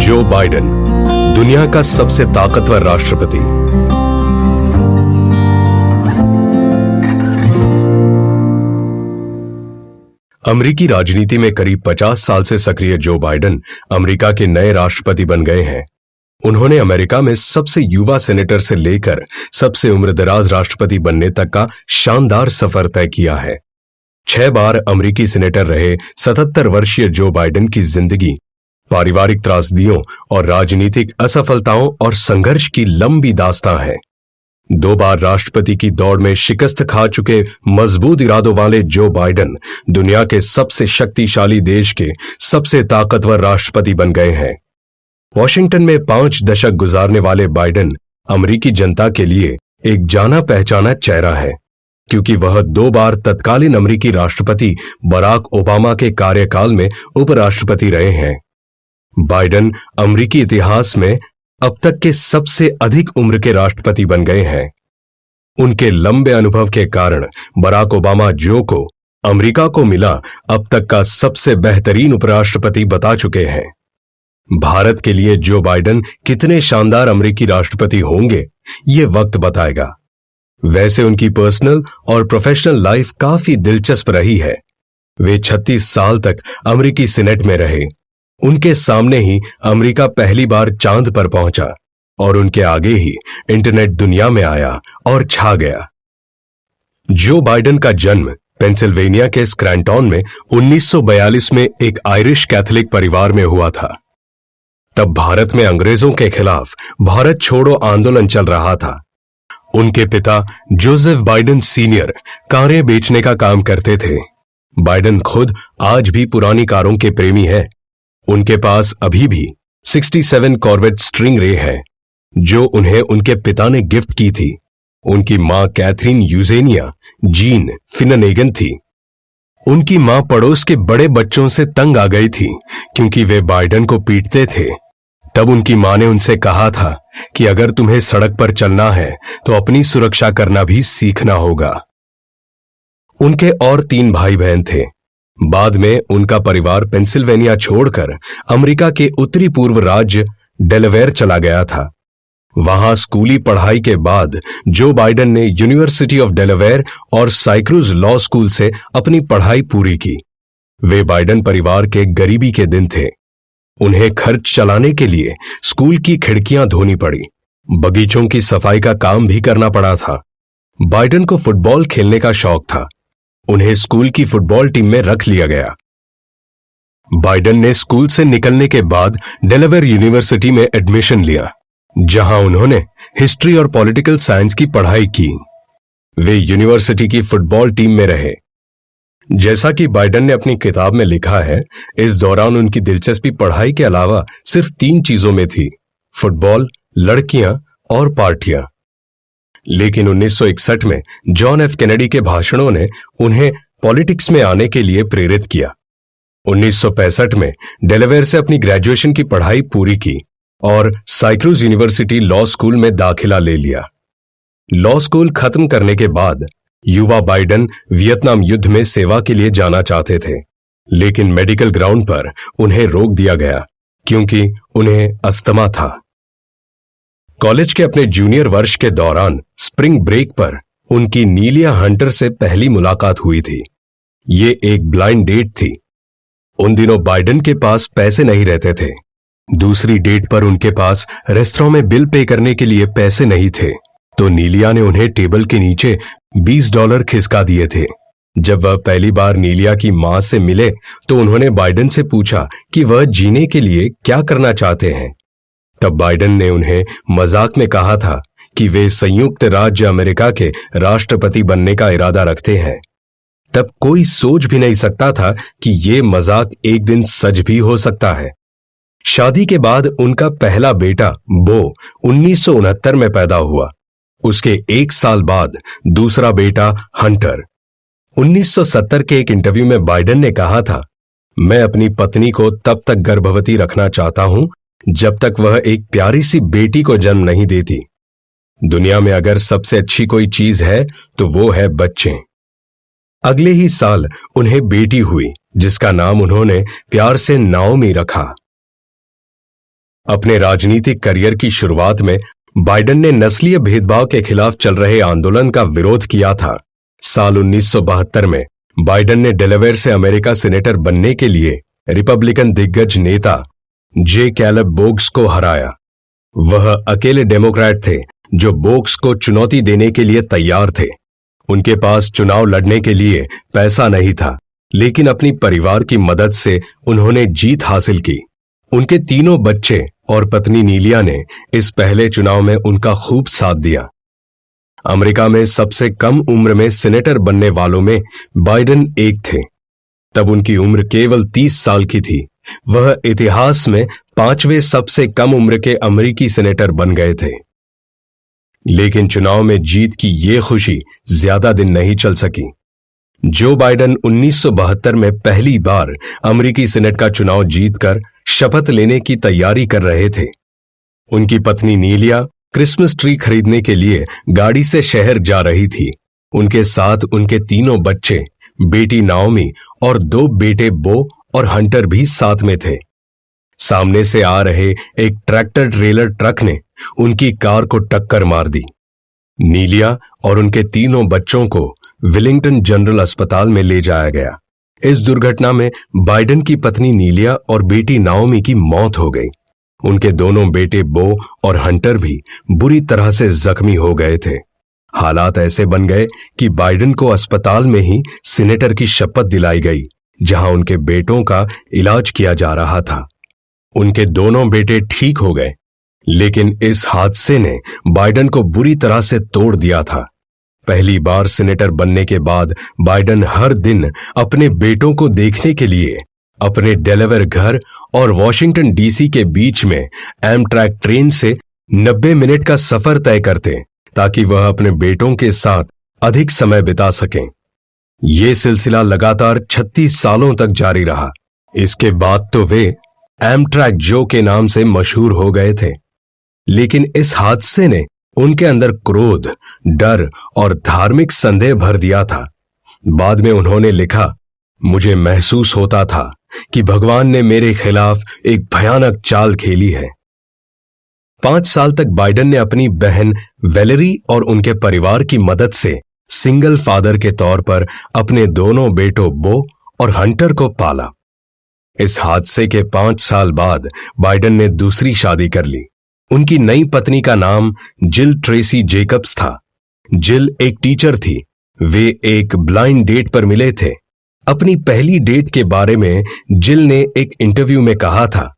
Joe Biden, दुनिया का सबसे ताकतवर राष्ट्रपति। अमेरिकी राजनीति में करीब 50 साल से सक्रिय जो बाइडेन अमेरिका के नए राष्ट्रपति बन गए हैं। उन्होंने अमेरिका में सबसे युवा सेनेटर से लेकर सबसे उम्रदराज राष्ट्रपति बनने तक का शानदार सफर तय किया है। 6 बार अमेरिकी सेनेटर रहे 77 वर्षीय जो बाइडेन की जिंदगी पारिवारिक त्रासदियों और राजनीतिक असफलताओं और संघर्ष की लंबी दास्तां है। 2 बार राष्ट्रपति की दौड़ में शिकस्त खा चुके मजबूत इरादों वाले जो बाइडेन दुनिया के सबसे शक्तिशाली देश के सबसे ताकतवर राष्ट्रपति बन गए हैं। वॉशिंगटन में 5 दशक गुजारने वाले बाइडेन अमेरिकी जनता के लिए एक जाना पहचाना चेहरा है, क्योंकि वह 2 बार तत्कालीन अमेरिकी राष्ट्रपति बराक ओबामा के कार्यकाल में उपराष्ट्रपति रहे हैं। बाइडेन अमेरिकी इतिहास में अब तक के सबसे अधिक उम्र के राष्ट्रपति बन गए हैं। उनके लंबे अनुभव के कारण बराक ओबामा जो को अमेरिका को मिला अब तक का सबसे बेहतरीन उपराष्ट्रपति बता चुके हैं। भारत के लिए जो बाइडेन कितने शानदार अमेरिकी राष्ट्रपति होंगे, ये वक्त बताएगा। वैसे उनकी पर्सनल और प्रोफेशनल लाइफ काफी दिलचस्प रही है। वे 36 साल तक अमेरिकी सीनेट में रहे। उनके सामने ही अमेरिका पहली बार चांद पर पहुंचा और उनके आगे ही इंटरनेट दुनिया में आया और छा गया। जो बाइडेन का जन्म पेंसिल्वेनिया के स्क्रैंटन में 1942 में एक आयरिश कैथोलिक परिवार में हुआ था। तब भारत में अंग्रेजों के खिलाफ भारत छोड़ो आंदोलन चल रहा था। उनके पिता जोसेफ बाइडेन सीनियर कारें बेचने का काम करते थे। बाइडेन खुद आज भी पुरानी कारों के प्रेमी हैं। उनके पास अभी भी 67 कॉर्वेट स्ट्रिंग रे है, जो उन्हें उनके पिता ने गिफ्ट की थी। उनकी मां कैथरीन यूजेनिया जीन फिननेगन थी। उनकी मां पड़ोस के बड़े बच्चों से तंग आ गई थी, क्योंकि वे बाइडेन को पीटते थे। तब उनकी मां ने उनसे कहा था कि अगर तुम्हें सड़क पर चलना है तो अपनी सुरक्षा करना भी सीखना होगा। उनके और 3 भाई बहन थे। बाद में उनका परिवार पेंसिल्वेनिया छोड़कर अमेरिका के उत्तरी पूर्व राज्य डेलावेयर चला गया था। वहां स्कूली पढ़ाई के बाद जो बाइडेन ने यूनिवर्सिटी ऑफ डेलावेयर और साइक्रूज लॉ स्कूल से अपनी पढ़ाई पूरी की। वे बाइडेन परिवार के गरीबी के दिन थे। उन्हें खर्च चलाने के लिए स्कूल की खिड़कियां धोनी पड़ी, बगीचों की सफाई का काम भी करना पड़ा था। बाइडेन को फुटबॉल खेलने का शौक था। उन्हें स्कूल की फुटबॉल टीम में रख लिया गया। बाइडेन ने स्कूल से निकलने के बाद डेलावेयर यूनिवर्सिटी में एडमिशन लिया, जहां उन्होंने हिस्ट्री और पॉलिटिकल साइंस की पढ़ाई की। वे यूनिवर्सिटी की फुटबॉल टीम में रहे। जैसा कि बाइडेन ने अपनी किताब में लिखा है, इस दौरान उनकी दिलचस्पी पढ़ाई के अलावा सिर्फ 3 चीजों में थी: फुटबॉल, लड़कियां और पार्टियां। लेकिन 1961 में जॉन एफ कैनेडी के भाषणों ने उन्हें पॉलिटिक्स में आने के लिए प्रेरित किया। 1965 में डेलावेयर से अपनी ग्रेजुएशन की पढ़ाई पूरी की और साइक्रूज यूनिवर्सिटी लॉ स्कूल में दाखिला ले लिया। लॉ स्कूल खत्म करने के बाद युवा बाइडेन वियतनाम युद्ध में सेवा के लिए जाना चाहते थे, लेकिन मेडिकल ग्राउंड पर उन्हें रोक दिया गया क्योंकि उन्हें अस्थमा था। कॉलेज के अपने जूनियर वर्ष के दौरान स्प्रिंग ब्रेक पर उनकी नीलिया हंटर से पहली मुलाकात हुई थी। ये एक ब्लाइंड डेट थी। उन दिनों बाइडेन के पास पैसे नहीं रहते थे। दूसरी डेट पर उनके पास रेस्टोरेंट में बिल पे करने के लिए पैसे नहीं थे, तो नीलिया ने उन्हें टेबल के नीचे $20 खिसका दिए थे। जब वह पहली बार नीलिया की मां से मिले तो उन्होंने बाइडेन से पूछा कि वह जीने के लिए क्या करना चाहते हैं। तब बाइडेन ने उन्हें मजाक में कहा था कि वे संयुक्त राज्य अमेरिका के राष्ट्रपति बनने का इरादा रखते हैं। तब कोई सोच भी नहीं सकता था कि ये मजाक एक दिन सच भी हो सकता है। शादी के बाद उनका पहला बेटा बो 1969 में पैदा हुआ। उसके 1 साल बाद दूसरा बेटा हंटर। 1970 के एक इंटरव्यू में बाइडेन ने कहा था, मैं अपनी पत्नी को तब तक गर्भवती रखना चाहता हूं जब तक वह एक प्यारी सी बेटी को जन्म नहीं देती। दुनिया में अगर सबसे अच्छी कोई चीज है तो वो है बच्चे। अगले ही साल उन्हें बेटी हुई, जिसका नाम उन्होंने प्यार से नाओमी रखा। अपने राजनीतिक करियर की शुरुआत में बाइडेन ने नस्लीय भेदभाव के खिलाफ चल रहे आंदोलन का विरोध किया था। साल 1972 में बाइडेन ने डेलावेयर से अमेरिका सीनेटर बनने के लिए रिपब्लिकन दिग्गज नेता जे कैलब बोग्स को हराया। वह अकेले डेमोक्रेट थे जो बोग्स को चुनौती देने के लिए तैयार थे। उनके पास चुनाव लड़ने के लिए पैसा नहीं था, लेकिन अपनी परिवार की मदद से उन्होंने जीत हासिल की। उनके तीनों बच्चे और पत्नी नीलिया ने इस पहले चुनाव में उनका खूब साथ दिया। अमेरिका में सबसे कम उम्र में सीनेटर बनने वालों में बाइडेन एक थे। तब उनकी उम्र केवल 30 साल की थी। वह इतिहास में 5वें सबसे कम उम्र के अमेरिकी सीनेटर बन गए थे। लेकिन चुनाव में जीत की ये खुशी ज्यादा दिन नहीं चल सकी। जो बाइडेन 1972 में पहली बार अमेरिकी सीनेट का चुनाव जीतकर शपथ लेने की तैयारी कर रहे थे। उनकी पत्नी नीलिया क्रिसमस ट्री खरीदने के लिए गाड़ी से शहर जा रही थी। उनके साथ उनके तीनों बच्चे, बेटी नाओमी और 2 बेटे बो और हंटर भी साथ में थे। सामने से आ रहे एक ट्रैक्टर ट्रेलर ट्रक ने उनकी कार को टक्कर मार दी। नीलिया और उनके तीनों बच्चों को विलिंगटन जनरल अस्पताल में ले जाया गया। इस दुर्घटना में बाइडेन की पत्नी नीलिया और बेटी नाओमी की मौत हो गई। उनके दोनों बेटे बो और हंटर भी बुरी तरह से जख्मी हो गए थे। हालात ऐसे बन गए कि बाइडेन को अस्पताल में ही सीनेटर की शपथ दिलाई गई, जहां उनके बेटों का इलाज किया जा रहा था। उनके दोनों बेटे ठीक हो गए, लेकिन इस हादसे ने बाइडेन को बुरी तरह से तोड़ दिया था। पहली बार सीनेटर बनने के बाद बाइडेन हर दिन अपने बेटों को देखने के लिए अपने डेलावेयर घर और वॉशिंगटन डीसी के बीच में एमट्रैक ट्रेन से 90 मिनट का सफर तय करते, ताकि वह अपने बेटों के साथ अधिक समय बिता सकें। यह सिलसिला लगातार 36 सालों तक जारी रहा। इसके बाद तो वे एमट्रैक जो के नाम से मशहूर हो गए थे। लेकिन इस हादसे ने उनके अंदर क्रोध, डर और धार्मिक संदेह भर दिया था। बाद में उन्होंने लिखा, मुझे महसूस होता था कि भगवान ने मेरे खिलाफ एक भयानक चाल खेली है। 5 साल तक बाइडेन ने अपनी बहन वेलेरी और उनके परिवार की मदद से सिंगल फादर के तौर पर अपने दोनों बेटों बो और हंटर को पाला। इस हादसे के 5 साल बाद बाइडेन ने दूसरी शादी कर ली। उनकी नई पत्नी का नाम जिल ट्रेसी जेकब्स था। जिल एक टीचर थी। वे एक ब्लाइंड डेट पर मिले थे। अपनी पहली डेट के बारे में जिल ने एक इंटरव्यू में कहा था,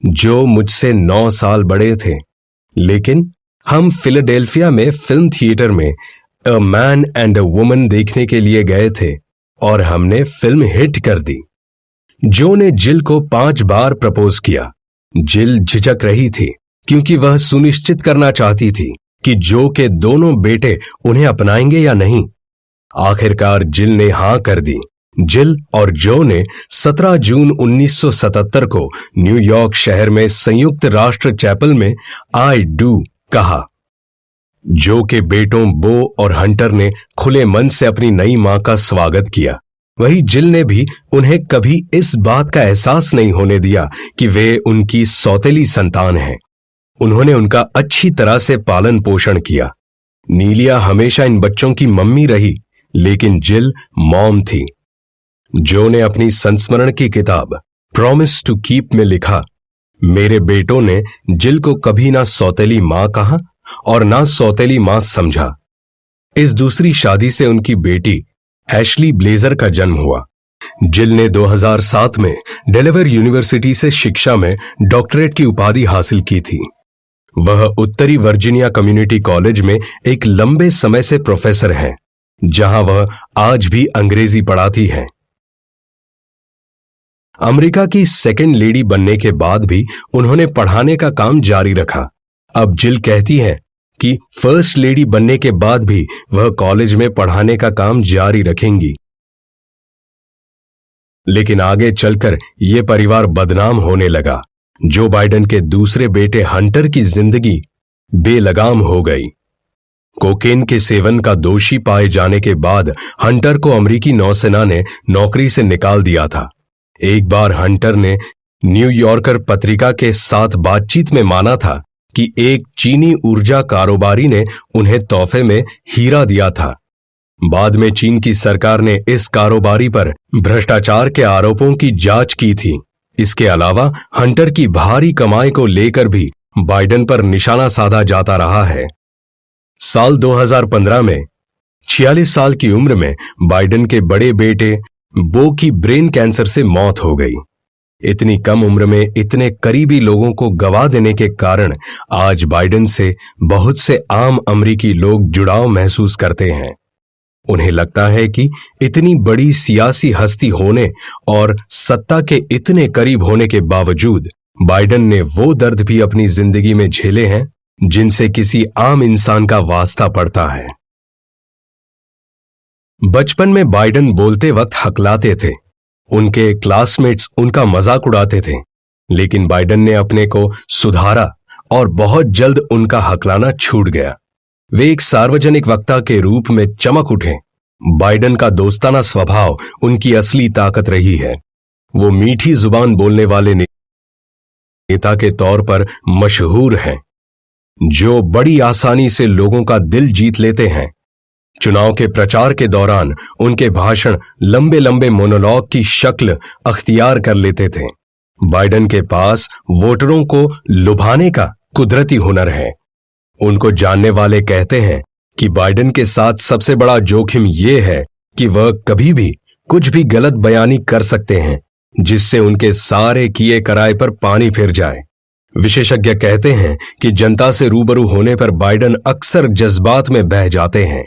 जो मुझसे 9 साल बड़े थे, लेकिन हम फिलाडेल्फिया में फिल्म थिएटर में a man and a woman देखने के लिए गए थे और हमने फिल्म हिट कर दी। जो ने जिल को 5 बार प्रपोज किया। जिल झिझक रही थी, क्योंकि वह सुनिश्चित करना चाहती थी कि जो के दोनों बेटे उन्हें अपनाएंगे या नहीं। आखिरकार जिल ने हां कर दी। जिल और जो ने 17 जून 1977 को न्यूयॉर्क शहर में संयुक्त राष्ट्र चैपल में आई डू कहा। जो के बेटों बो और हंटर ने खुले मन से अपनी नई मां का स्वागत किया। वही जिल ने भी उन्हें कभी इस बात का एहसास नहीं होने दिया कि वे उनकी सौतेली संतान हैं। उन्होंने उनका अच्छी तरह से पालन पोषण किया। नीलिया हमेशा इन बच्चों की मम्मी रही, लेकिन जिल मॉम थी। जो ने अपनी संस्मरण की किताब प्रॉमिस टू कीप में लिखा, मेरे बेटों ने जिल को कभी ना सौतेली मां कहा और ना सौतेली मां समझा। इस दूसरी शादी से उनकी बेटी एशली ब्लेजर का जन्म हुआ। जिल ने 2007 में डेलावेयर यूनिवर्सिटी से शिक्षा में डॉक्टरेट की उपाधि हासिल की थी। वह उत्तरी वर्जीनिया कम्युनिटी कॉलेज में एक लंबे समय से प्रोफेसर हैं, जहां वह आज भी अंग्रेजी पढ़ाती हैं। अमेरिका की सेकेंड लेडी बनने के बाद भी उन्होंने पढ़ाने का काम जारी रखा। अब जिल कहती हैं कि फर्स्ट लेडी बनने के बाद भी वह कॉलेज में पढ़ाने का काम जारी रखेंगी। लेकिन आगे चलकर यह परिवार बदनाम होने लगा। जो बाइडेन के दूसरे बेटे हंटर की जिंदगी बेलगाम हो गई। कोकेन के सेवन का दोषी पाए जाने के बाद हंटर को अमेरिकी नौसेना ने नौकरी से निकाल दिया था। एक बार हंटर ने न्यूयॉर्कर पत्रिका के साथ बातचीत में माना था कि एक चीनी ऊर्जा कारोबारी ने उन्हें तोहफे में हीरा दिया था। बाद में चीन की सरकार ने इस कारोबारी पर भ्रष्टाचार के आरोपों की जांच की थी। इसके अलावा हंटर की भारी कमाई को लेकर भी बाइडेन पर निशाना साधा जाता रहा है। साल 2015 में 46 साल की उम्र में बाइडेन के बड़े बेटे बो की ब्रेन कैंसर से मौत हो गई। इतनी कम उम्र में इतने करीबी लोगों को गवा देने के कारण आज बाइडेन से बहुत से आम अमेरिकी लोग जुड़ाव महसूस करते हैं। उन्हें लगता है कि इतनी बड़ी सियासी हस्ती होने और सत्ता के इतने करीब होने के बावजूद बाइडेन ने वो दर्द भी अपनी जिंदगी में झेले हैं जिनसे किसी आम इंसान का वास्ता पड़ता है। बचपन में बाइडेन बोलते वक्त हकलाते थे। उनके क्लासमेट्स उनका मजाक उड़ाते थे, लेकिन बाइडेन ने अपने को सुधारा और बहुत जल्द उनका हकलाना छूट गया। वे एक सार्वजनिक वक्ता के रूप में चमक उठे। बाइडेन का दोस्ताना स्वभाव उनकी असली ताकत रही है। वो मीठी जुबान बोलने वाले नेता के तौर पर मशहूर हैं, जो बड़ी आसानी से लोगों का दिल जीत लेते हैं। चुनाव के प्रचार के दौरान उनके भाषण लंबे लंबे मोनोलॉग की शक्ल अख्तियार कर लेते थे। बाइडेन के पास वोटरों को लुभाने का कुदरती हुनर है। उनको जानने वाले कहते हैं कि बाइडेन के साथ सबसे बड़ा जोखिम यह है कि वह कभी भी कुछ भी गलत बयानी कर सकते हैं, जिससे उनके सारे किए कराए पर पानी फिर जाए। विशेषज्ञ कहते हैं कि जनता से रूबरू होने पर बाइडेन अक्सर जज्बात में बह जाते हैं।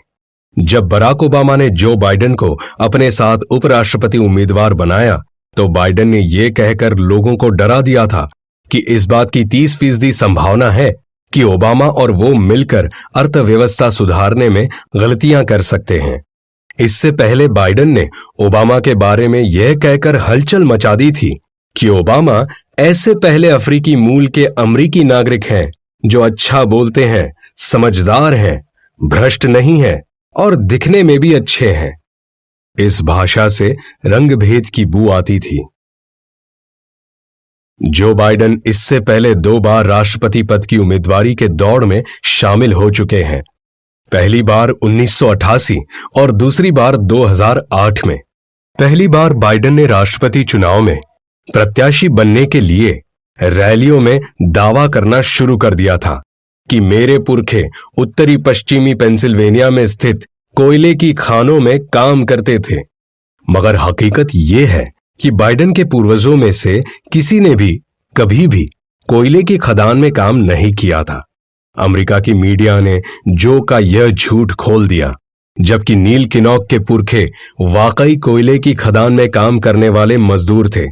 जब बराक ओबामा ने जो बाइडेन को अपने साथ उपराष्ट्रपति उम्मीदवार बनाया, तो बाइडेन ने यह कहकर लोगों को डरा दिया था कि इस बात की 30% संभावना है कि ओबामा और वो मिलकर अर्थव्यवस्था सुधारने में गलतियां कर सकते हैं। इससे पहले बाइडेन ने ओबामा के बारे में यह कहकर हलचल मचा दी थी कि ओबामा ऐसे पहले अफ्रीकी मूल के अमरीकी नागरिक हैं जो अच्छा बोलते हैं, समझदार हैं, भ्रष्ट नहीं हैं और दिखने में भी अच्छे हैं। इस भाषा से रंगभेद की बू आती थी। जो बाइडेन इससे पहले 2 बार राष्ट्रपति पद की उम्मीदवारी के दौड़ में शामिल हो चुके हैं। पहली बार 1988 और दूसरी बार 2008 में। पहली बार बाइडेन ने राष्ट्रपति चुनाव में प्रत्याशी बनने के लिए रैलियों में दावा करना शुरू कर दिया था कि मेरे पुरखे उत्तरी पश्चिमी पेंसिल्वेनिया में स्थित कोयले की खानों में काम करते थे। मगर हकीकत यह है कि बाइडेन के पूर्वजों में से किसी ने भी कभी भी कोयले की खदान में काम नहीं किया था। अमेरिका की मीडिया ने जो का यह झूठ खोल दिया, जबकि नील किनॉक के पुरखे वाकई कोयले की खदान में काम करने वाले मजदूर थे।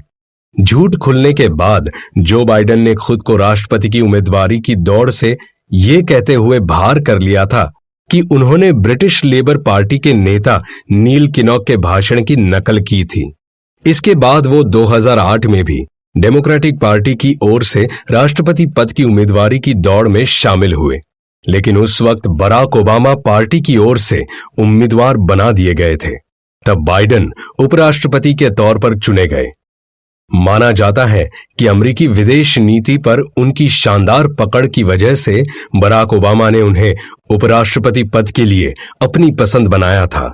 झूठ खुलने के बाद जो बाइडेन ने खुद को राष्ट्रपति की उम्मीदवारी की दौड़ से यह कहते हुए बाहर कर लिया था कि उन्होंने ब्रिटिश लेबर पार्टी के नेता नील किनॉक के भाषण की नकल की थी। इसके बाद वो 2008 में भी डेमोक्रेटिक पार्टी की ओर से राष्ट्रपति पद की उम्मीदवारी की दौड़ में शामिल हुए, लेकिन उस वक्त बराक ओबामा पार्टी की ओर से उम्मीदवार बना दिए गए थे। तब बाइडेन उपराष्ट्रपति के तौर पर चुने गए। माना जाता है कि अमेरिकी विदेश नीति पर उनकी शानदार पकड़ की वजह से बराक ओबामा ने उन्हें उपराष्ट्रपति पद के लिए अपनी पसंद बनाया था।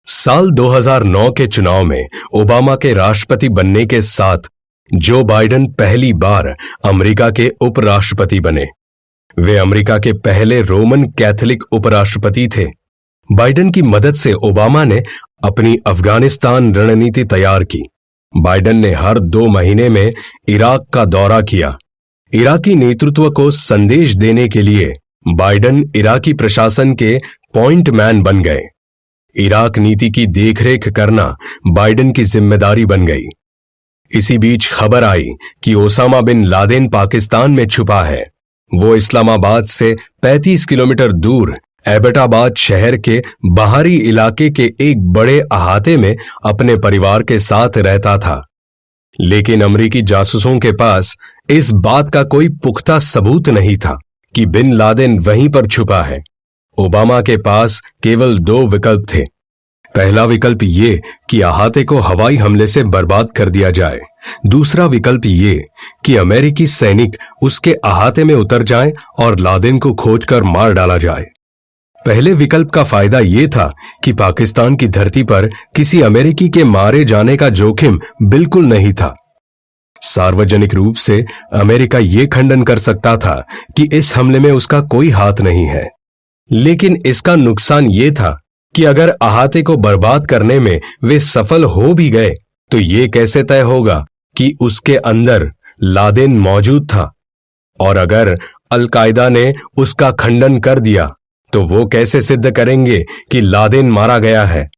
साल 2009 के चुनाव में ओबामा के राष्ट्रपति बनने के साथ जो बाइडेन पहली बार अमेरिका के उपराष्ट्रपति बने। वे अमेरिका के पहले रोमन कैथोलिक उपराष्ट्रपति थे। बाइडेन की मदद से ओबामा ने अपनी अफगानिस्तान रणनीति तैयार की। बाइडेन ने हर 2 महीने में इराक का दौरा किया। इराकी नेतृत्व को संदेश देने के लिए बाइडेन इराकी प्रशासन के पॉइंट मैन बन गए। इराक नीति की देखरेख करना बाइडेन की जिम्मेदारी बन गई। इसी बीच खबर आई कि ओसामा बिन लादेन पाकिस्तान में छुपा है। वो इस्लामाबाद से 35 किलोमीटर दूर एबटाबाद शहर के बाहरी इलाके के एक बड़े अहाते में अपने परिवार के साथ रहता था। लेकिन अमेरिकी जासूसों के पास इस बात का कोई पुख्ता सबूत नहीं था कि बिन लादेन वहीं पर छुपा है। ओबामा के पास केवल 2 विकल्प थे। पहला विकल्प ये कि अहाते को हवाई हमले से बर्बाद कर दिया जाए। दूसरा विकल्प ये कि अमेरिकी सैनिक उसके अहाते में उतर जाएं और लादेन को खोजकर मार डाला जाए। पहले विकल्प का फायदा ये था कि पाकिस्तान की धरती पर किसी अमेरिकी के मारे जाने का जोखिम बिल्कुल नहीं था। सार्वजनिक रूप से अमेरिका ये खंडन कर सकता था कि इस हमले में उसका कोई हाथ नहीं है। लेकिन इसका नुकसान ये था कि अगर अहाते को बर्बाद करने में वे सफल हो भी गए तो ये कैसे तय होगा कि उसके अंदर लादेन मौजूद था, और अगर अलकायदा ने उसका खंडन कर दिया तो वो कैसे सिद्ध करेंगे कि लादेन मारा गया है।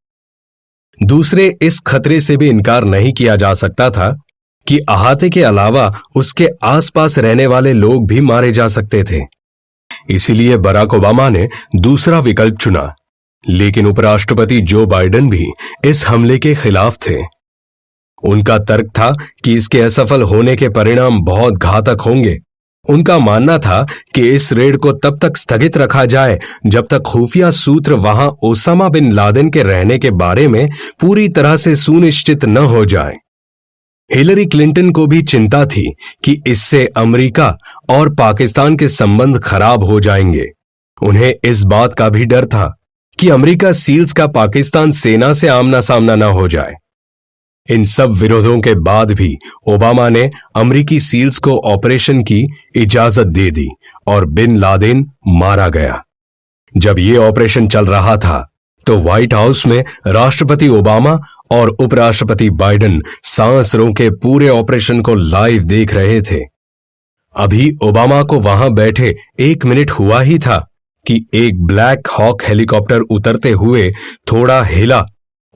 दूसरे इस खतरे से भी इनकार नहीं किया जा सकता था कि अहाते के अलावा उसके आसपास रहने वाले लोग भी मारे जा सकते थे। इसीलिए बराक ओबामा ने दूसरा विकल्प चुना। लेकिन उपराष्ट्रपति जो बाइडेन भी इस हमले के खिलाफ थे। उनका तर्क था कि इसके असफल होने के परिणाम बहुत घातक होंगे। उनका मानना था कि इस रेड को तब तक स्थगित रखा जाए जब तक खुफिया सूत्र वहां ओसामा बिन लादेन के रहने के बारे में पूरी तरह से सुनिश्चित न हो जाए। हिलरी क्लिंटन को भी चिंता थी कि इससे अमेरिका और पाकिस्तान के संबंध खराब हो जाएंगे। उन्हें इस बात का भी डर था कि अमेरिका सील्स का पाकिस्तान सेना से आमना सामना न हो जाए। इन सब विरोधों के बाद भी ओबामा ने अमेरिकी सील्स को ऑपरेशन की इजाजत दे दी और बिन लादेन मारा गया। जब यह ऑपरेशन चल रहा था तो व्हाइट हाउस में राष्ट्रपति ओबामा और उपराष्ट्रपति बाइडेन सांस रोके पूरे ऑपरेशन को लाइव देख रहे थे। अभी ओबामा को वहां बैठे 1 मिनट हुआ ही था कि एक ब्लैक हॉक हेलीकॉप्टर उतरते हुए थोड़ा हिला,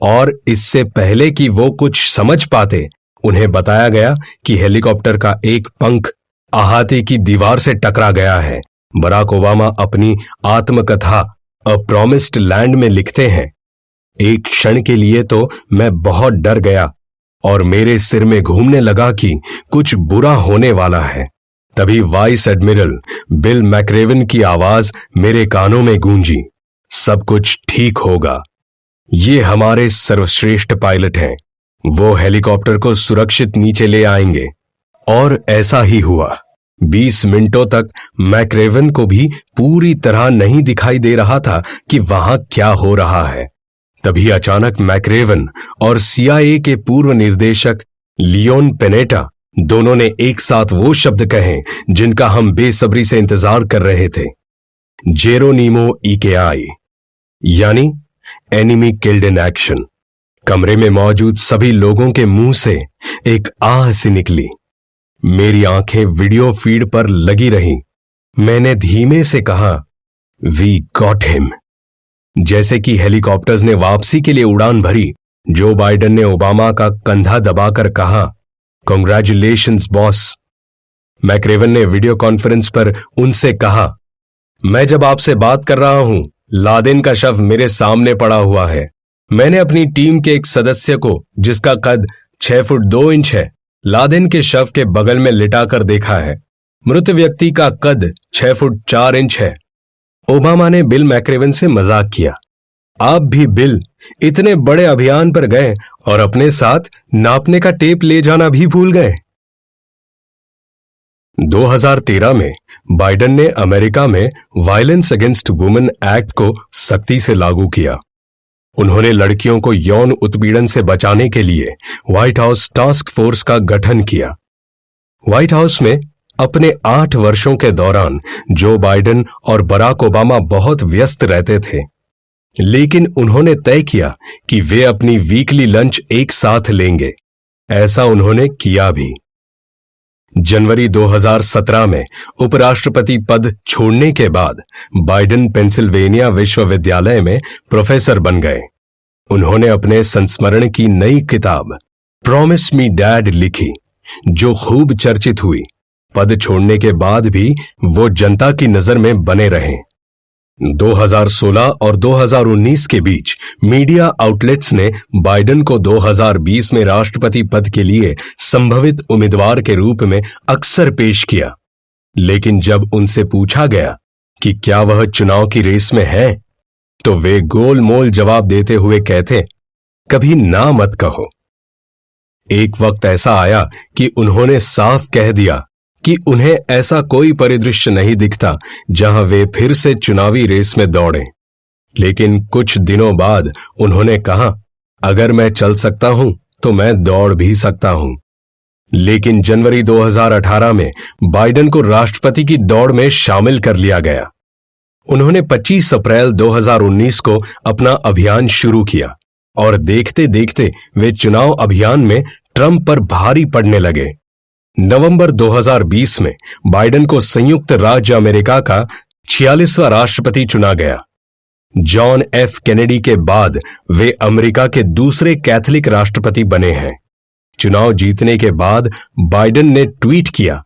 और इससे पहले कि वो कुछ समझ पाते उन्हें बताया गया कि हेलीकॉप्टर का एक पंख अहाते की दीवार से टकरा गया है। बराक ओबामा अपनी आत्मकथा अ प्रॉमिस्ड लैंड में लिखते हैं, एक क्षण के लिए तो मैं बहुत डर गया और मेरे सिर में घूमने लगा कि कुछ बुरा होने वाला है। तभी वाइस एडमिरल बिल मैक्रेवन की आवाज मेरे कानों में गूंजी, सब कुछ ठीक होगा। ये हमारे सर्वश्रेष्ठ पायलट हैं, वो हेलीकॉप्टर को सुरक्षित नीचे ले आएंगे। और ऐसा ही हुआ। 20 मिनटों तक मैक्रेवन को भी पूरी तरह नहीं दिखाई दे रहा था कि वहां क्या हो रहा है। तभी अचानक मैक्रेवन और CIA के पूर्व निर्देशक लियोन पेनेटा दोनों ने एक साथ वो शब्द कहे जिनका हम बेसब्री से इंतजार कर रहे थे, जेरोनिमो इकेआई, यानी एनिमी किल्ड इन एक्शन। कमरे में मौजूद सभी लोगों के मुंह से एक आह सी निकली। मेरी आंखें वीडियो फीड पर लगी रहीं। मैंने धीमे से कहा, वी गॉट हिम। जैसे कि हेलीकॉप्टर्स ने वापसी के लिए उड़ान भरी, जो बाइडेन ने ओबामा का कंधा दबाकर कहा, कांग्रेचुलेशंस बॉस। मैक्रेवन ने वीडियो कॉन्फ्रेंस पर उनसे कहा, मैं जब आपसे बात कर रहा हूं, लादेन का शव मेरे सामने पड़ा हुआ है। मैंने अपनी टीम के एक सदस्य को, जिसका कद 6 फुट 2 इंच है, लादेन के शव के बगल में लिटाकर देखा है। मृत व्यक्ति का कद 6 फुट 4 इंच है। ओबामा ने बिल मैक्रेवन से मजाक किया, आप भी बिल इतने बड़े अभियान पर गए और अपने साथ नापने का टेप ले जाना भी भूल गए। 2013 में बाइडेन ने अमेरिका में वायलेंस अगेंस्ट वुमेन एक्ट को सख्ती से लागू किया। उन्होंने लड़कियों को यौन उत्पीड़न से बचाने के लिए व्हाइट हाउस टास्क फोर्स का गठन किया। व्हाइट हाउस में अपने 8 वर्षों के दौरान जो बाइडेन और बराक ओबामा बहुत व्यस्त रहते थे, लेकिन उन्होंने तय किया कि वे अपनी वीकली लंच एक साथ लेंगे। ऐसा उन्होंने किया भी। जनवरी 2017 में उपराष्ट्रपति पद छोड़ने के बाद बाइडेन पेंसिल्वेनिया विश्वविद्यालय में प्रोफेसर बन गए। उन्होंने अपने संस्मरण की नई किताब प्रॉमिस मी डैड लिखी, जो खूब चर्चित हुई। पद छोड़ने के बाद भी वो जनता की नजर में बने रहे। 2016 और 2019 के बीच मीडिया आउटलेट्स ने बाइडेन को 2020 में राष्ट्रपति पद के लिए संभवित उम्मीदवार के रूप में अक्सर पेश किया, लेकिन जब उनसे पूछा गया कि क्या वह चुनाव की रेस में है, तो वे गोल मोल जवाब देते हुए कहते, कभी ना मत कहो। एक वक्त ऐसा आया कि उन्होंने साफ कह दिया कि उन्हें ऐसा कोई परिदृश्य नहीं दिखता जहां वे फिर से चुनावी रेस में दौड़ें। लेकिन कुछ दिनों बाद उन्होंने कहा, अगर मैं चल सकता हूं तो मैं दौड़ भी सकता हूं। लेकिन जनवरी 2018 में बाइडेन को राष्ट्रपति की दौड़ में शामिल कर लिया गया। उन्होंने 25 अप्रैल 2019 को अपना अभियान शुरू किया और देखते देखते वे चुनाव अभियान में ट्रंप पर भारी पड़ने लगे। नवंबर 2020 में बाइडेन को संयुक्त राज्य अमेरिका का 46वां राष्ट्रपति चुना गया। जॉन एफ कैनेडी के बाद वे अमेरिका के दूसरे कैथोलिक राष्ट्रपति बने हैं। चुनाव जीतने के बाद बाइडेन ने ट्वीट किया,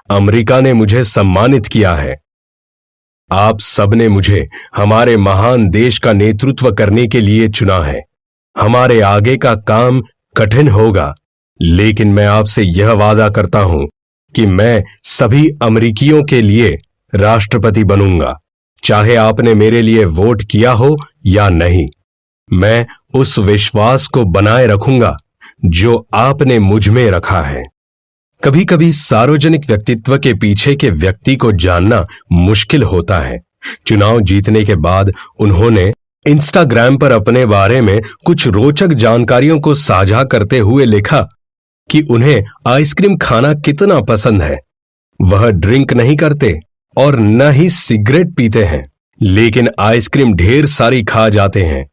अमेरिका ने मुझे सम्मानित किया है। आप सबने मुझे हमारे महान देश का नेतृत्व करने के लिए चुना है। हमारे आगे का काम कठिन होगा, लेकिन मैं आपसे यह वादा करता हूं कि मैं सभी अमेरिकियों के लिए राष्ट्रपति बनूंगा, चाहे आपने मेरे लिए वोट किया हो या नहीं। मैं उस विश्वास को बनाए रखूंगा जो आपने मुझ में रखा है। कभी कभी सार्वजनिक व्यक्तित्व के पीछे के व्यक्ति को जानना मुश्किल होता है। चुनाव जीतने के बाद उन्होंने इंस्टाग्राम पर अपने बारे में कुछ रोचक जानकारियों को साझा करते हुए लिखा कि उन्हें आइसक्रीम खाना कितना पसंद है। वह ड्रिंक नहीं करते और न ही सिगरेट पीते हैं, लेकिन आइसक्रीम ढेर सारी खा जाते हैं।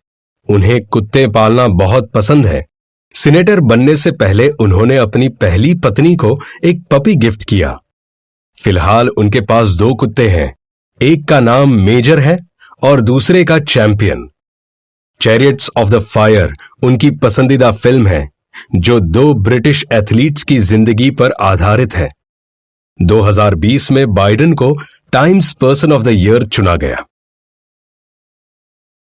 उन्हें कुत्ते पालना बहुत पसंद है। सीनेटर बनने से पहले उन्होंने अपनी पहली पत्नी को एक पपी गिफ्ट किया। फिलहाल उनके पास 2 कुत्ते हैं, एक का नाम मेजर है और दूसरे का champion. Chariots of the fire उनकी पसंदीदा फिल्म है जो 2 ब्रिटिश एथलीट्स की जिंदगी पर आधारित है। 2020 में बाइडेन को times person of the year चुना गया।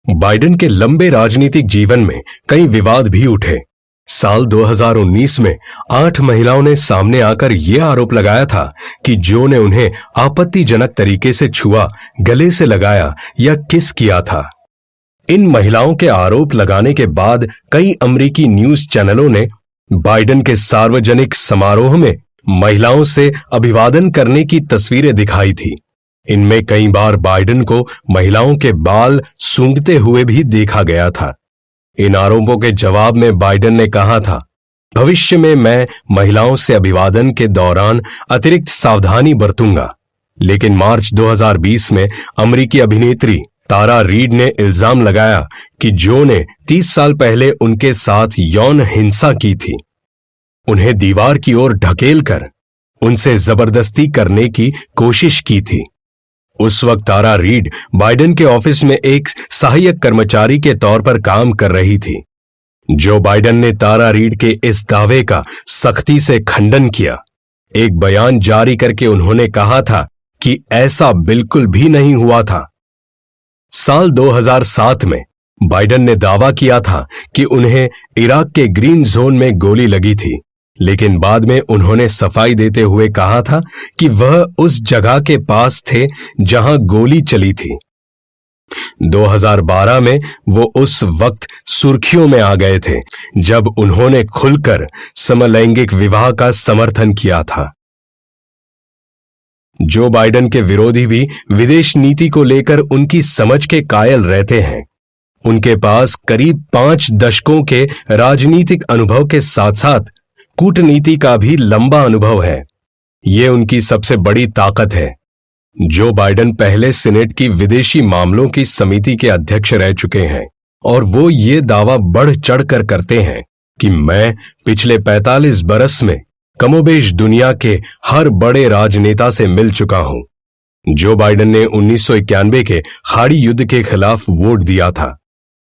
बाइडेन के लंबे राजनीतिक जीवन में कई विवाद भी उठे। साल 2019 में 8 महिलाओं ने सामने आकर यह आरोप लगाया था कि जो ने उन्हें आपत्तिजनक तरीके से छुआ, गले से लगाया या किस किया था। इन महिलाओं के आरोप लगाने के बाद कई अमेरिकी न्यूज चैनलों ने बाइडेन के सार्वजनिक समारोह में महिलाओं से अभिवादन करने की तस्वीरें दिखाई थी। इनमें कई बार बाइडेन को महिलाओं के बाल सूंघते हुए भी देखा गया था। इन आरोपों के जवाब में बाइडेन ने कहा था, भविष्य में मैं महिलाओं से अभिवादन के दौरान अतिरिक्त सावधानी बरतूंगा। लेकिन मार्च 2020 में अमेरिकी अभिनेत्री तारा रीड ने इल्जाम लगाया कि जो ने 30 साल पहले उनके साथ यौन हिंसा की थी। उन्हें दीवार की ओर ढकेलकर उनसे जबरदस्ती करने की कोशिश की थी। उस वक्त तारा रीड बाइडेन के ऑफिस में एक सहायक कर्मचारी के तौर पर काम कर रही थी। जो बाइडेन ने तारा रीड के इस दावे का सख्ती से खंडन किया। एक बयान जारी करके उन्होंने कहा था कि ऐसा बिल्कुल भी नहीं हुआ था। साल 2007 में बाइडेन ने दावा किया था कि उन्हें इराक के ग्रीन जोन में गोली लगी थी, लेकिन बाद में उन्होंने सफाई देते हुए कहा था कि वह उस जगह के पास थे जहां गोली चली थी। 2012 में वो उस वक्त सुर्खियों में आ गए थे जब उन्होंने खुलकर समलैंगिक विवाह का समर्थन किया था। जो बाइडेन के विरोधी भी विदेश नीति को लेकर उनकी समझ के कायल रहते हैं। उनके पास करीब 5 दशकों के राजनीतिक अनुभव के साथ साथ कूटनीति का भी लंबा अनुभव है। ये उनकी सबसे बड़ी ताकत है। जो बाइडेन पहले सीनेट की विदेशी मामलों की समिति के अध्यक्ष रह चुके हैं और वो ये दावा बढ़ चढ़कर करते हैं कि मैं पिछले 45 बरस में कमोबेश दुनिया के हर बड़े राजनेता से मिल चुका हूं। जो बाइडेन ने 1991 के खाड़ी युद्ध के खिलाफ वोट दिया था,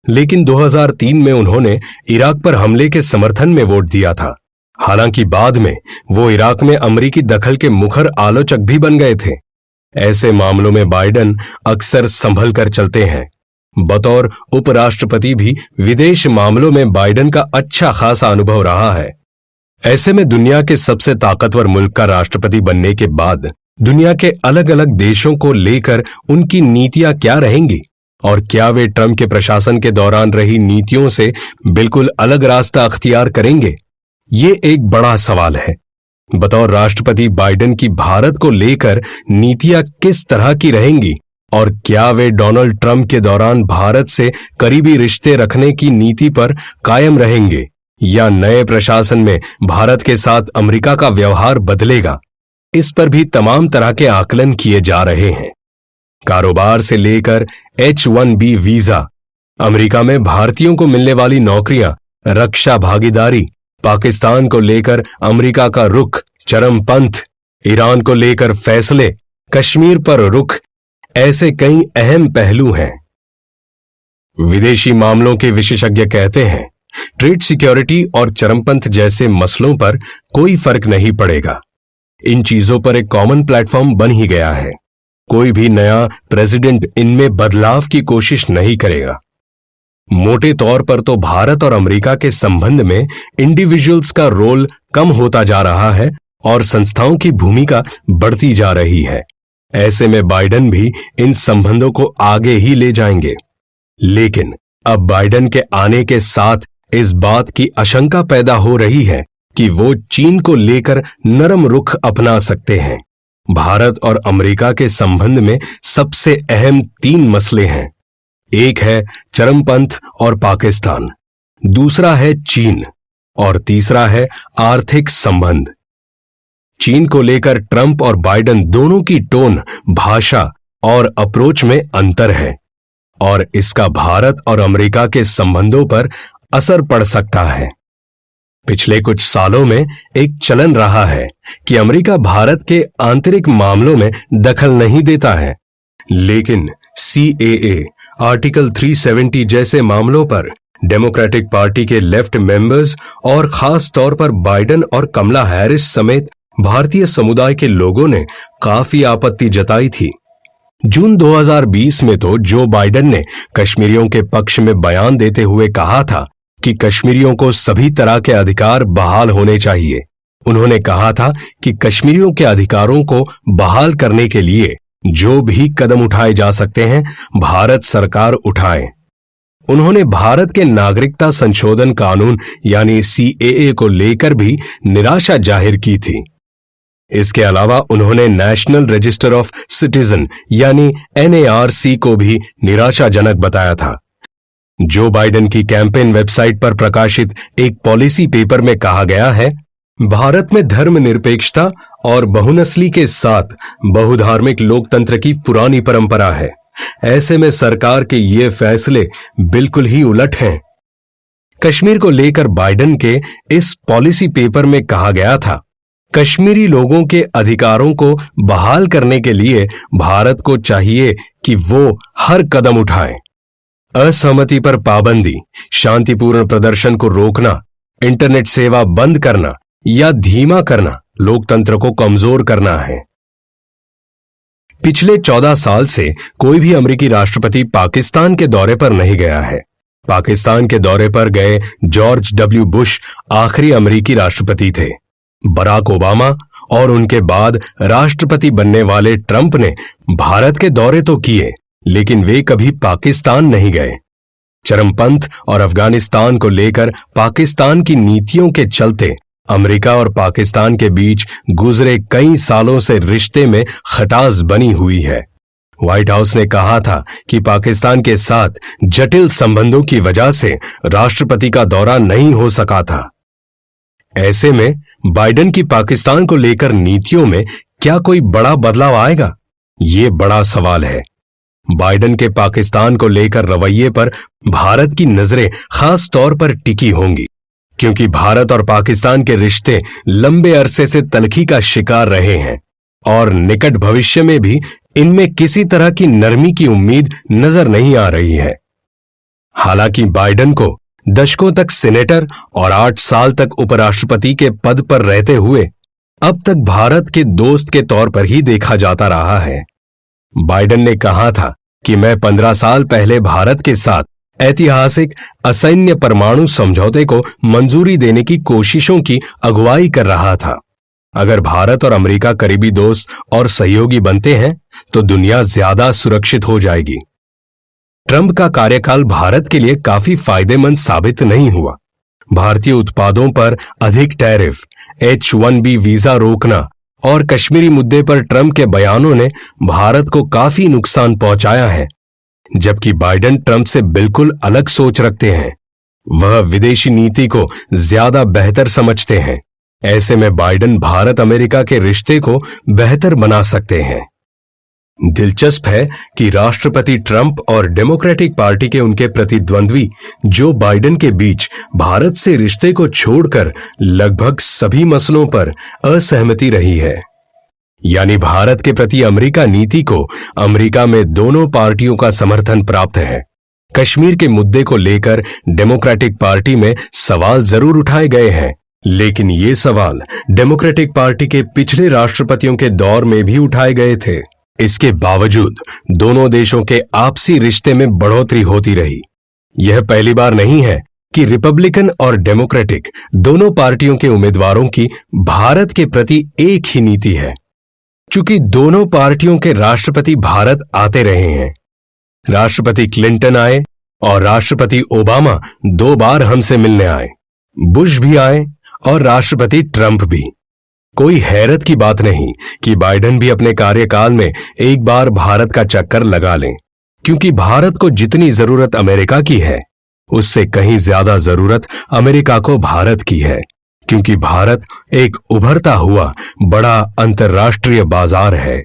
लेकिन 2003 में उन्होंने इराक पर हमले के समर्थन में वोट दिया था। हालांकि बाद में वो इराक में अमेरिकी दखल के मुखर आलोचक भी बन गए थे। ऐसे मामलों में बाइडेन अक्सर संभल कर चलते हैं। बतौर उपराष्ट्रपति भी विदेश मामलों में बाइडेन का अच्छा खासा अनुभव रहा है। ऐसे में दुनिया के सबसे ताकतवर मुल्क का राष्ट्रपति बनने के बाद दुनिया के अलग अलग देशों को लेकर उनकी नीतियां क्या रहेंगी, और क्या वे ट्रंप के प्रशासन के दौरान रही नीतियों से बिल्कुल अलग रास्ता अख्तियार करेंगे? ये एक बड़ा सवाल है। बतौर राष्ट्रपति बाइडेन की भारत को लेकर नीतियां किस तरह की रहेंगी और क्या वे डोनाल्ड ट्रंप के दौरान भारत से करीबी रिश्ते रखने की नीति पर कायम रहेंगे या नए प्रशासन में भारत के साथ अमेरिका का व्यवहार बदलेगा? इस पर भी तमाम तरह के आकलन किए जा रहे हैं। कारोबार से लेकर H-1B वीजा, अमेरिका में भारतीयों को मिलने वाली नौकरियां, रक्षा भागीदारी, पाकिस्तान को लेकर अमेरिका का रुख, चरमपंथ, ईरान को लेकर फैसले, कश्मीर पर रुख, ऐसे कई अहम पहलू हैं। विदेशी मामलों के विशेषज्ञ कहते हैं, ट्रेड सिक्योरिटी और चरमपंथ जैसे मसलों पर कोई फर्क नहीं पड़ेगा। इन चीजों पर एक कॉमन प्लेटफॉर्म बन ही गया है। कोई भी नया प्रेसिडेंट इनमें बदलाव की कोशिश नहीं करेगा। मोटे तौर पर तो भारत और अमेरिका के संबंध में इंडिविजुअल्स का रोल कम होता जा रहा है और संस्थाओं की भूमिका बढ़ती जा रही है। ऐसे में बाइडेन भी इन संबंधों को आगे ही ले जाएंगे। लेकिन अब बाइडेन के आने के साथ इस बात की आशंका पैदा हो रही है कि वो चीन को लेकर नरम रुख अपना सकते हैं। भारत और अमेरिका के संबंध में सबसे अहम 3 मसले हैं। एक है चरमपंथ और पाकिस्तान, दूसरा है चीन और तीसरा है आर्थिक संबंध। चीन को लेकर ट्रंप और बाइडेन दोनों की टोन, भाषा और अप्रोच में अंतर है और इसका भारत और अमेरिका के संबंधों पर असर पड़ सकता है। पिछले कुछ सालों में एक चलन रहा है कि अमेरिका भारत के आंतरिक मामलों में दखल नहीं देता है, लेकिन CAA, आर्टिकल 370 जैसे मामलों पर डेमोक्रेटिक पार्टी के लेफ्ट मेंबर्स और खास तौर पर बाइडेन और कमला हैरिस समेत भारतीय समुदाय के लोगों ने काफी आपत्ति जताई थी। जून 2020 में तो जो बाइडेन ने कश्मीरियों के पक्ष में बयान देते हुए कहा था कि कश्मीरियों को सभी तरह के अधिकार बहाल होने चाहिए। उन्होंने कहा था कि कश्मीरियों के अधिकारों को बहाल करने के लिए जो भी कदम उठाए जा सकते हैं, भारत सरकार उठाए। उन्होंने भारत के नागरिकता संशोधन कानून यानी CAA को लेकर भी निराशा जाहिर की थी। इसके अलावा उन्होंने नेशनल रजिस्टर ऑफ सिटीजन यानी NARC को भी निराशाजनक बताया था। जो बाइडेन की कैंपेन वेबसाइट पर प्रकाशित एक पॉलिसी पेपर में कहा गया है, भारत में धर्मनिरपेक्षता और बहुनस्ली के साथ बहुधार्मिक लोकतंत्र की पुरानी परंपरा है। ऐसे में सरकार के ये फैसले बिल्कुल ही उलट हैं। कश्मीर को लेकर बाइडेन के इस पॉलिसी पेपर में कहा गया था, कश्मीरी लोगों के अधिकारों को बहाल करने के लिए भारत को चाहिए कि वो हर कदम उठाए। असहमति पर पाबंदी, शांतिपूर्ण प्रदर्शन को रोकना, इंटरनेट सेवा बंद करना या धीमा करना लोकतंत्र को कमजोर करना है। पिछले 14 साल से कोई भी अमेरिकी राष्ट्रपति पाकिस्तान के दौरे पर नहीं गया है। पाकिस्तान के दौरे पर गए जॉर्ज W. बुश आखिरी अमेरिकी राष्ट्रपति थे। बराक ओबामा और उनके बाद राष्ट्रपति बनने वाले ट्रंप ने भारत के दौरे तो किए, लेकिन वे कभी पाकिस्तान नहीं गए। चरमपंथ और अफगानिस्तान को लेकर पाकिस्तान की नीतियों के चलते अमेरिका और पाकिस्तान के बीच गुजरे कई सालों से रिश्ते में खटास बनी हुई है। व्हाइट हाउस ने कहा था कि पाकिस्तान के साथ जटिल संबंधों की वजह से राष्ट्रपति का दौरा नहीं हो सका था। ऐसे में बाइडेन की पाकिस्तान को लेकर नीतियों में क्या कोई बड़ा बदलाव आएगा? ये बड़ा सवाल है। बाइडेन के पाकिस्तान को लेकर रवैये पर भारत की नजरें खास तौर पर टिकी होंगी, क्योंकि भारत और पाकिस्तान के रिश्ते लंबे अरसे से तलखी का शिकार रहे हैं और निकट भविष्य में भी इनमें किसी तरह की नरमी की उम्मीद नजर नहीं आ रही है। हालांकि बाइडेन को दशकों तक सीनेटर और 8 साल तक उपराष्ट्रपति के पद पर रहते हुए अब तक भारत के दोस्त के तौर पर ही देखा जाता रहा है। बाइडेन ने कहा था कि मैं 15 साल पहले भारत के साथ ऐतिहासिक असैन्य परमाणु समझौते को मंजूरी देने की कोशिशों की अगुवाई कर रहा था। अगर भारत और अमेरिका करीबी दोस्त और सहयोगी बनते हैं तो दुनिया ज्यादा सुरक्षित हो जाएगी। ट्रंप का कार्यकाल भारत के लिए काफी फायदेमंद साबित नहीं हुआ। भारतीय उत्पादों पर अधिक टैरिफ, H-1B वीजा रोकना और कश्मीरी मुद्दे पर ट्रंप के बयानों ने भारत को काफी नुकसान पहुंचाया है। जबकि बाइडेन ट्रंप से बिल्कुल अलग सोच रखते हैं। वह विदेशी नीति को ज्यादा बेहतर समझते हैं। ऐसे में बाइडेन भारत अमेरिका के रिश्ते को बेहतर बना सकते हैं। दिलचस्प है कि राष्ट्रपति ट्रंप और डेमोक्रेटिक पार्टी के उनके प्रतिद्वंद्वी जो बाइडेन के बीच भारत से रिश्ते को छोड़कर लगभग सभी मसलों पर असहमति रही है। यानी भारत के प्रति अमेरिका नीति को अमेरिका में दोनों पार्टियों का समर्थन प्राप्त है। कश्मीर के मुद्दे को लेकर डेमोक्रेटिक पार्टी में सवाल जरूर उठाए गए हैं, लेकिन ये सवाल डेमोक्रेटिक पार्टी के पिछले राष्ट्रपतियों के दौर में भी उठाए गए थे। इसके बावजूद दोनों देशों के आपसी रिश्ते में बढ़ोतरी होती रही। यह पहली बार नहीं है कि रिपब्लिकन और डेमोक्रेटिक दोनों पार्टियों के उम्मीदवारों की भारत के प्रति एक ही नीति है। चूंकि दोनों पार्टियों के राष्ट्रपति भारत आते रहे हैं, राष्ट्रपति क्लिंटन आए और राष्ट्रपति ओबामा 2 बार हमसे मिलने आए, बुश भी आए और राष्ट्रपति ट्रंप भी। कोई हैरत की बात नहीं कि बाइडेन भी अपने कार्यकाल में एक बार भारत का चक्कर लगा लें, क्योंकि भारत को जितनी जरूरत अमेरिका की है, उससे कहीं ज्यादा जरूरत अमेरिका को भारत की है, क्योंकि भारत एक उभरता हुआ बड़ा अंतर्राष्ट्रीय बाजार है।